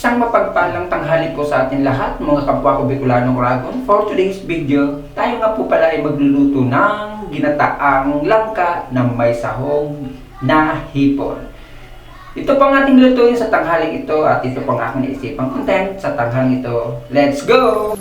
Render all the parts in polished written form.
Isang mapagpalang tanghali po sa atin lahat, mga kapwa ko Bicolanong Ragon. For today's video, tayo nga po pala ay magluluto ng ginataang langka na may sahog na hipon. Ito pang ating lutuin sa tanghaling ito at ito pang aking naisipang content sa tanghaling ito. Let's go!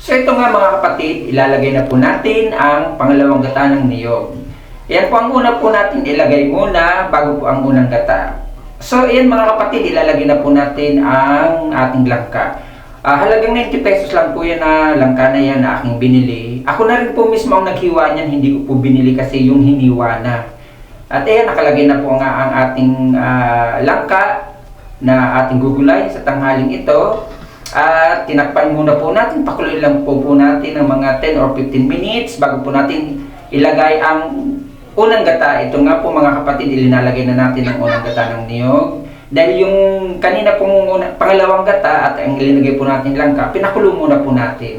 So ito nga mga kapatid, ilalagay na po natin ang pangalawang gata ng niyog. Yan po ang una po natin ilagay muna bago po ang unang gata. So yan mga kapatid, ilalagay na po natin ang ating langka. Halagang 90 pesos lang po yan na langka na yan na aking binili. Ako na rin po mismo ang naghiwa niyan, hindi ko po binili kasi yung hiniwa na. At ayan, nakalagay na po nga ang ating langka na ating gugulay sa tanghaling ito. At tinakpan muna po natin, pakuloy lang po natin ng mga 10 or 15 minutes bago po natin ilagay ang unang gata. Ito nga po mga kapatid, ilinalagay na natin ang unang gata ng niyog. Dahil yung kanina pong pangalawang gata at ang ilinagay po natin langka, pinakulo muna po natin.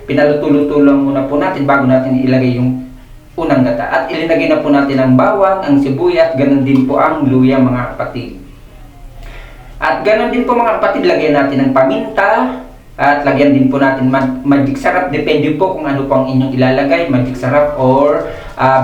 Pinaluto-luto lang muna po natin bago natin ilagay yung unang gata. At ilinagay na po natin ang bawang, ang sibuyas, ganun din po ang luya mga kapatid. At ganoon din po mga kapatid, lagyan natin ng paminta at lagyan din po natin magic sarap. Depende po kung ano po ang inyong ilalagay, magic sarap or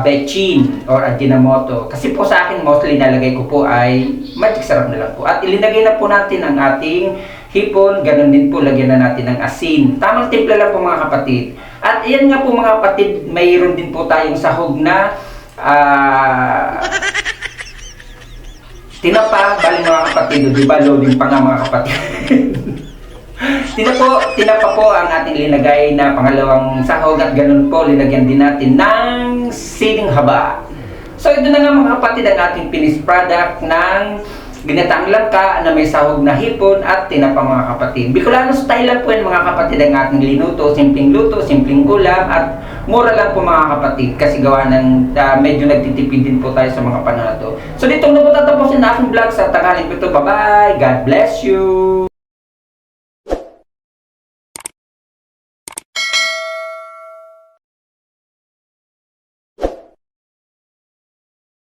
bechin or ajinomoto. Kasi po sa akin mostly nalagay ko po ay magic sarap na lang po. At ilinagay na po natin ang ating hipon, ganoon din po lagyan na natin ng asin. Tamang timpla lang po mga kapatid. At iyan nga po mga kapatid, mayroon din po tayong sahog na tinapa, bali mga kapatid, di ba loading pa nga mga kapatid. tinapa po ang ating linagay na pangalawang sahog at ganun po, linagyan din natin ng siling haba. So ito na nga mga kapatid ang ating finished product ng ginataang langka na may sahog na hipon at tinapa mga kapatid. Bicolano style lang po yan mga kapatid ang ating linuto, simpleng luto, simpleng ulam at mura lang po mga kapatid kasi gawa ng medyo nagtitipid din po tayo sa mga panahon na to. So dito na po tatapusin na aking vlog sa tanghaling ito. Bye bye! God bless you!